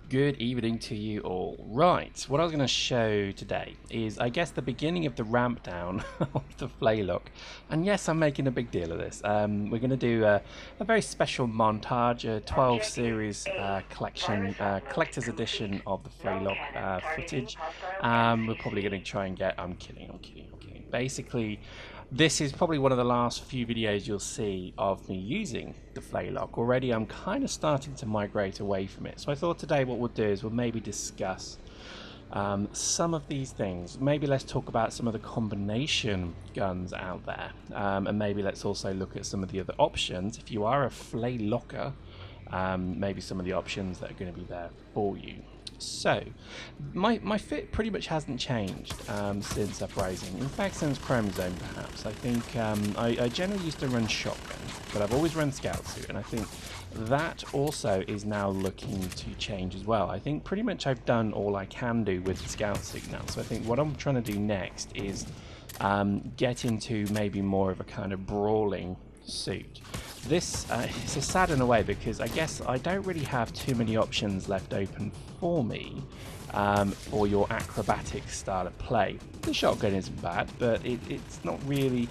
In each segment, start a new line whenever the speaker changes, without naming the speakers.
Good evening to you all. Right, what I was going to show today is, I guess, the beginning of the ramp down of the flok. And yes, I'm making a big deal of this. We're going to do a very special montage, a 12 series collection, collector's edition of the flok footage. We're probably going to try and get... I'm kidding. Basically, this is probably one of the last few videos you'll see of me using the flok. Already I'm kind of starting to migrate away from it. So I thought today what we'll do is we'll maybe discuss some of these things. Maybe let's talk about some of the combination guns out there. And maybe let's also look at some of the other options. If you are a flaylocker, maybe some of the options that are going to be there for you. So, my fit pretty much hasn't changed since Uprising. In fact, since Chromosome, perhaps. I think I generally used to run shotgun, but I've always run scout suit, and I think that also is now looking to change as well. I think pretty much I've done all I can do with the scout suit now. So I think what I'm trying to do next is get into maybe more of a kind of brawling suit. This it's a sad in a way because I guess I don't really have too many options left open for me for your acrobatic style of play. The shotgun isn't bad, but it's not really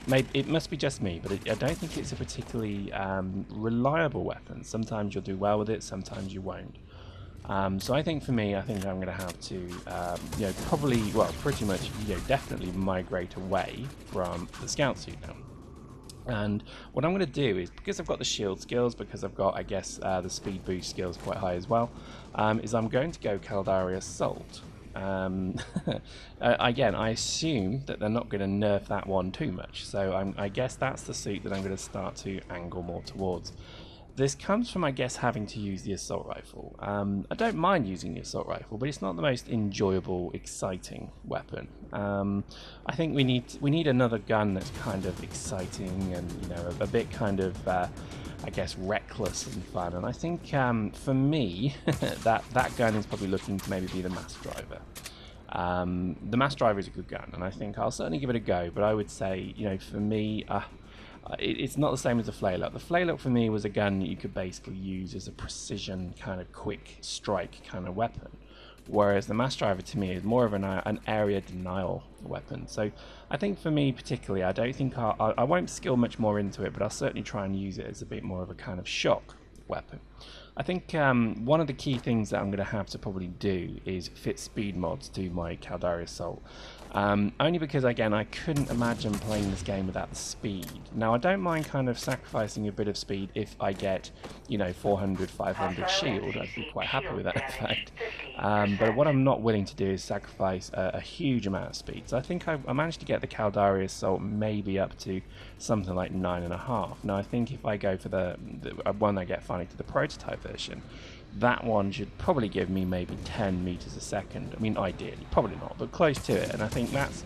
maybe it must be just me, but I don't think it's a particularly reliable weapon. Sometimes you'll do well with it, sometimes you won't. So I think for me, I think I'm going to have to probably, well, pretty much, definitely migrate away from the scout suit now. And what I'm going to do is, because I've got the shield skills, because I've got, I guess, the speed boost skills quite high as well, is I'm going to go Caldari Assault. Again, I assume that they're not going to nerf that one too much, so I guess that's the suit that I'm going to start to angle more towards. This comes from, I guess, having to use the assault rifle. I don't mind using the assault rifle, but it's not the most enjoyable, exciting weapon. I think we need another gun that's kind of exciting and a bit kind of I guess reckless and fun. And I think for me that gun is probably looking to maybe be the mass driver. The mass driver is a good gun, and I think I'll certainly give it a go. But I would say, for me. It's not the same as the flok. The flok for me was a gun that you could basically use as a precision kind of quick strike kind of weapon, whereas the mass driver to me is more of an area denial weapon. So I think for me particularly, I don't think I won't skill much more into it, but I'll certainly try and use it as a bit more of a kind of shock weapon. I think one of the key things that I'm going to have to probably do is fit speed mods to my Caldari Assault. Only because, again, I couldn't imagine playing this game without the speed. Now, I don't mind kind of sacrificing a bit of speed if I get, 400, 500 shield. I'd be quite happy with that, in fact. But what I'm not willing to do is sacrifice a huge amount of speed. So I think I managed to get the Caldari Assault maybe up to something like 9.5. Now, I think if I go for the one I get finally to the prototype version, that one should probably give me maybe 10 meters a second. I mean, ideally, probably not, but close to it. And I think that's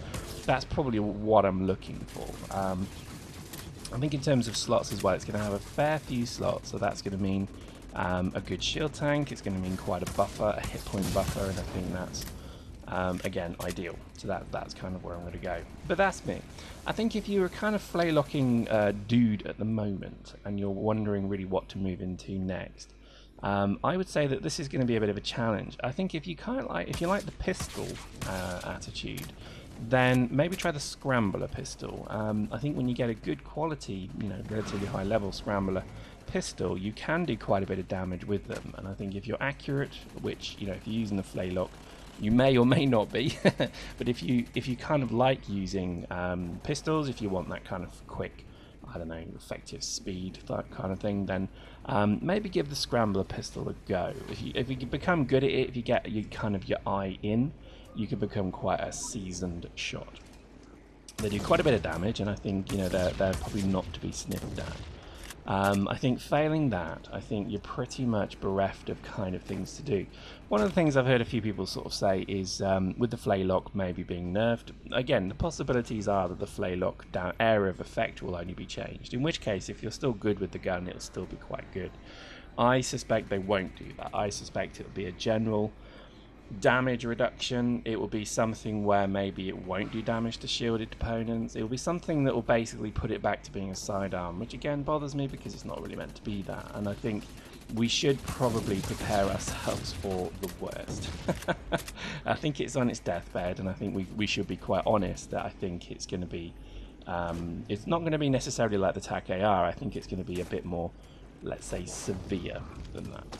probably what I'm looking for. I think in terms of slots as well, it's going to have a fair few slots. So that's going to mean a good shield tank. It's going to mean quite a buffer, a hit point buffer, and I think that's again ideal. So that's kind of where I'm going to go. But that's me. I think if you're a kind of flaylocking dude at the moment, and you're wondering really what to move into next. I would say that this is going to be a bit of a challenge. I think if you like the pistol attitude, then maybe try the scrambler pistol. I think when you get a good quality, relatively high level scrambler pistol, you can do quite a bit of damage with them. And I think if you're accurate, which if you're using the flok, you may or may not be, but if you kind of like using pistols, if you want that kind of quick, I don't know, effective speed, that kind of thing, then maybe give the scrambler pistol a go. If you become good at it, if you get your eye in, you can become quite a seasoned shot. They do quite a bit of damage, and I think they're probably not to be sniffed at. I think failing that, I think you're pretty much bereft of kind of things to do. One of the things I've heard a few people sort of say is with the flok maybe being nerfed, again, the possibilities are that the flok down area of effect will only be changed, in which case if you're still good with the gun, it'll still be quite good. I suspect they won't do that. I suspect it'll be a general Damage reduction, it will be something where maybe it won't do damage to shielded opponents. It will be something that will basically put it back to being a sidearm, which again bothers me because it's not really meant to be that. And I think we should probably prepare ourselves for the worst. I think it's on its deathbed, and I think we should be quite honest that I think it's going to be, it's not going to be necessarily like the TAC AR. I think it's going to be a bit more, let's say, severe than that.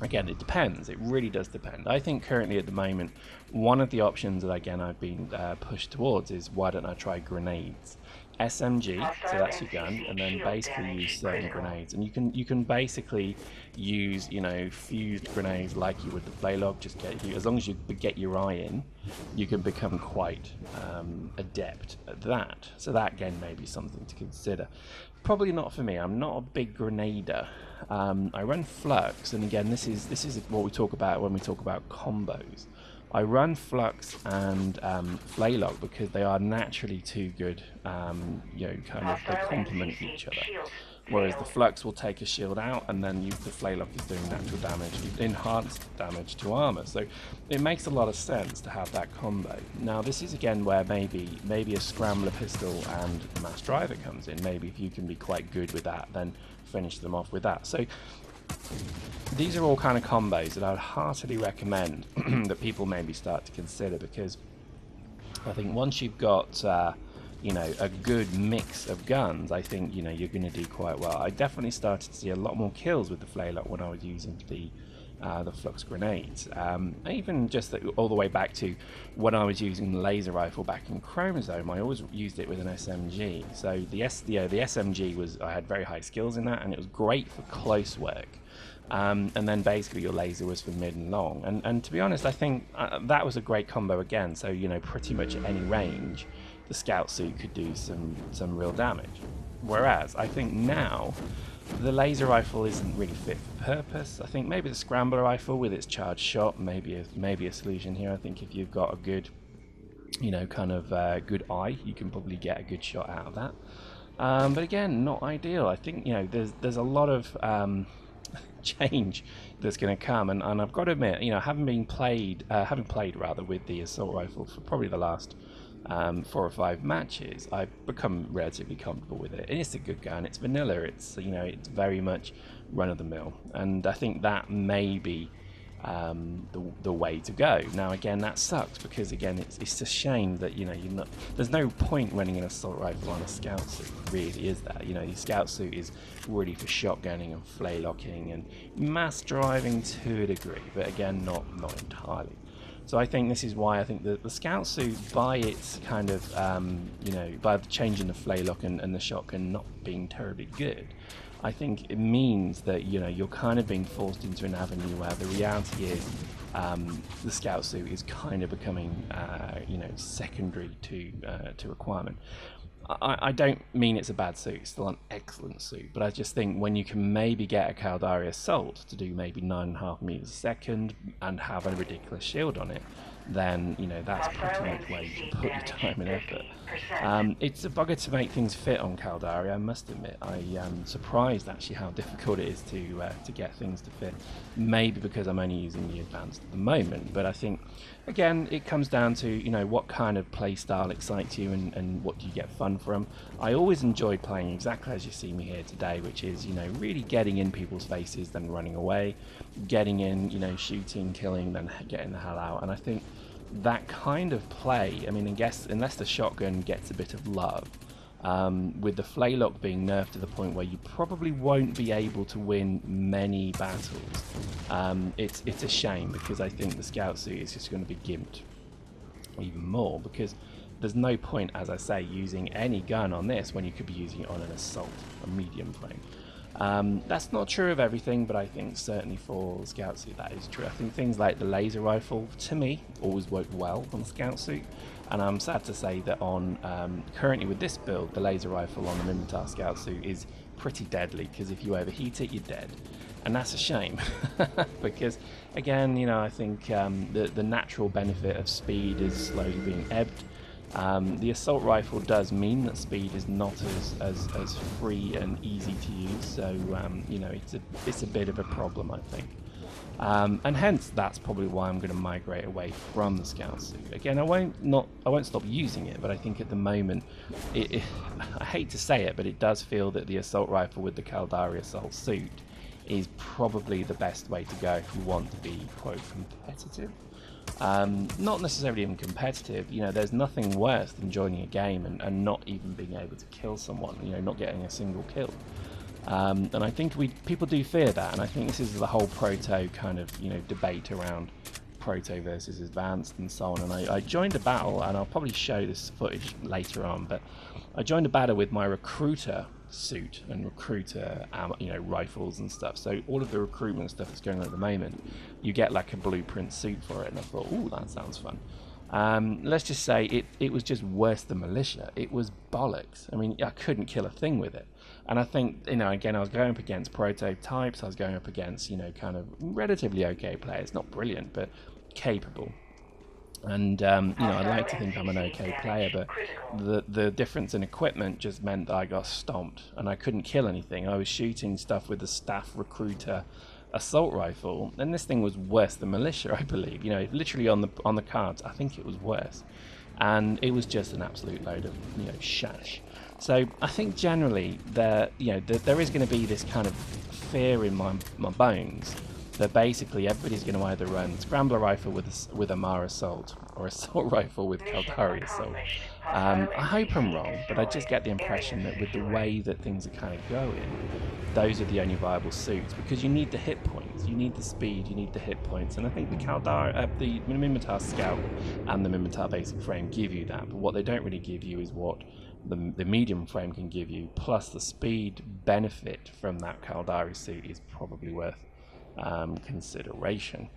Again, it depends. It really does depend. I think currently at the moment, one of the options that again I've been pushed towards is why don't I try grenades? SMG, so that's your gun, and then basically use certain grenades, and you can basically use, you know, fused grenades like you would the flok. Just get you, as long as you get your eye in, you can become quite adept at that. So that again may be something to consider. Probably not for me. I'm not a big grenader. I run floks, and again, this is what we talk about when we talk about combos. I run floks and flok because they are naturally too good. You know, kind of they complement each other. Whereas the floks will take a shield out, and then the flok is doing natural damage, enhanced damage to armor. So it makes a lot of sense to have that combo. Now this is again where maybe a scrambler pistol and mass driver comes in. Maybe if you can be quite good with that, then finish them off with that. So these are all kind of combos that I would heartily recommend that people maybe start to consider, because I think once you've got you know, a good mix of guns, I think, you know, you're going to do quite well. I definitely started to see a lot more kills with the flok when I was using the flux grenades. Even just all the way back to when I was using the laser rifle back in Chromosome, I always used it with an SMG. So the SMG was, I had very high skills in that, and it was great for close work. And then basically your laser was for mid and long. And to be honest, I think that was a great combo again. So, you know, pretty much at any range, the scout suit could do some real damage. Whereas I think now the laser rifle isn't really fit for purpose. I think maybe the scrambler rifle with its charged shot maybe a solution here. I think if you've got a good, you know, kind of good eye, you can probably get a good shot out of that. But again, not ideal. I think, you know, there's a lot of change that's going to come, and I've got to admit, you know, having played rather with the assault rifle for probably the last 4 or 5 matches, I've become relatively comfortable with it. And it's a good gun. It's vanilla. It's, you know, it's very much run of the mill, and I think that may be the way to go. Now again, that sucks because again it's a shame that, you know, there's no point running an assault rifle on a scout suit, really, is there? You know, the scout suit is really for shotgunning and flaylocking and mass driving to a degree, but again not entirely. So I think this is why I think the scout suit, by its kind of you know, by the change in the flaylock and the shotgun not being terribly good, I think it means that, you know, you're kind of being forced into an avenue where the reality is the scout suit is kind of becoming you know, secondary to requirement. I don't mean it's a bad suit, it's still an excellent suit, but I just think when you can maybe get a Caldari Assault to do maybe 9.5 meters a second and have a ridiculous shield on it, then, you know, that's pretty much where you can put your time and effort. It's a bugger to make things fit on Caldari, I must admit. I am surprised actually how difficult it is to get things to fit. Maybe because I'm only using the advanced at the moment, but I think, again, it comes down to, you know, what kind of play style excites you and what do you get fun from. I always enjoyed playing exactly as you see me here today, which is, you know, really getting in people's faces, then running away, getting in, you know, shooting, killing, then getting the hell out. And I think that kind of play, I mean, I guess unless the shotgun gets a bit of love, with the flaylock being nerfed to the point where you probably won't be able to win many battles, it's a shame, because I think the scout suit is just going to be gimped even more, because there's no point, as I say, using any gun on this when you could be using it on an assault, a medium plane. That's not true of everything, but I think certainly for Scout Suit that is true. I think things like the laser rifle, to me, always work well on the Scout Suit, and I'm sad to say that on currently with this build, the laser rifle on the Mimitar Scout Suit is pretty deadly, because if you overheat it, you're dead. And that's a shame, because again, you know, I think the natural benefit of speed is slowly being ebbed. The assault rifle does mean that speed is not as free and easy to use, so you know, it's a bit of a problem, I think. And hence that's probably why I'm going to migrate away from the scout suit. Again, I won't stop using it, but I think at the moment, I hate to say it, but it does feel that the assault rifle with the Caldari assault suit is probably the best way to go if you want to be, quote, competitive. Not necessarily even competitive, you know, there's nothing worse than joining a game and not even being able to kill someone, you know, not getting a single kill. And I think people do fear that, and I think this is the whole proto kind of, you know, debate around proto versus advanced and so on. And I joined a battle, and I'll probably show this footage later on, but I joined a battle with my recruiter suit and recruiter you know, rifles and stuff. So all of the recruitment stuff that's going on at the moment, you get like a blueprint suit for it, and I thought, ooh, that sounds fun. Let's just say it was just worse than militia. It was bollocks. I mean, I couldn't kill a thing with it. And I think, you know, again, I was going up against prototypes. I was going up against, you know, kind of relatively okay players. Not brilliant, but capable. And, you know, I like to think I'm an okay player, but the difference in equipment just meant that I got stomped and I couldn't kill anything. I was shooting stuff with the staff recruiter assault rifle, and this thing was worse than militia, I believe. You know, literally on the cards, I think it was worse. And it was just an absolute load of, you know, shash. So I think generally there is going to be this kind of fear in my bones that basically everybody's going to either run scrambler rifle with a Mara assault or assault rifle with Caldari assault. I hope I'm wrong, but I just get the impression that with the way that things are kind of going, those are the only viable suits, because you need the hit points, you need the speed, you need the hit points, and I think the the Minmatar Scout and the Minmatar basic frame give you that, but what they don't really give you is what the medium frame can give you, plus the speed benefit from that Caldari suit is probably worth consideration.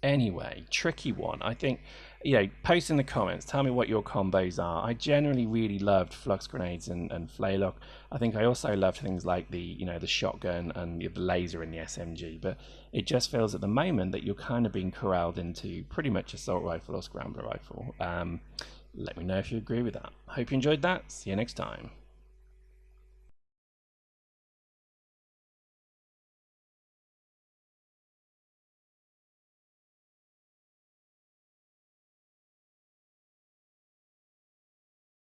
Anyway, tricky one. I think, you know, post in the comments, tell me what your combos are. I generally really loved flux grenades and flak. I think I also loved things like the, you know, the shotgun and the laser in the SMG, but it just feels at the moment that you're kind of being corralled into pretty much assault rifle or scrambler rifle. Let me know if you agree with that. Hope you enjoyed that. See you next time.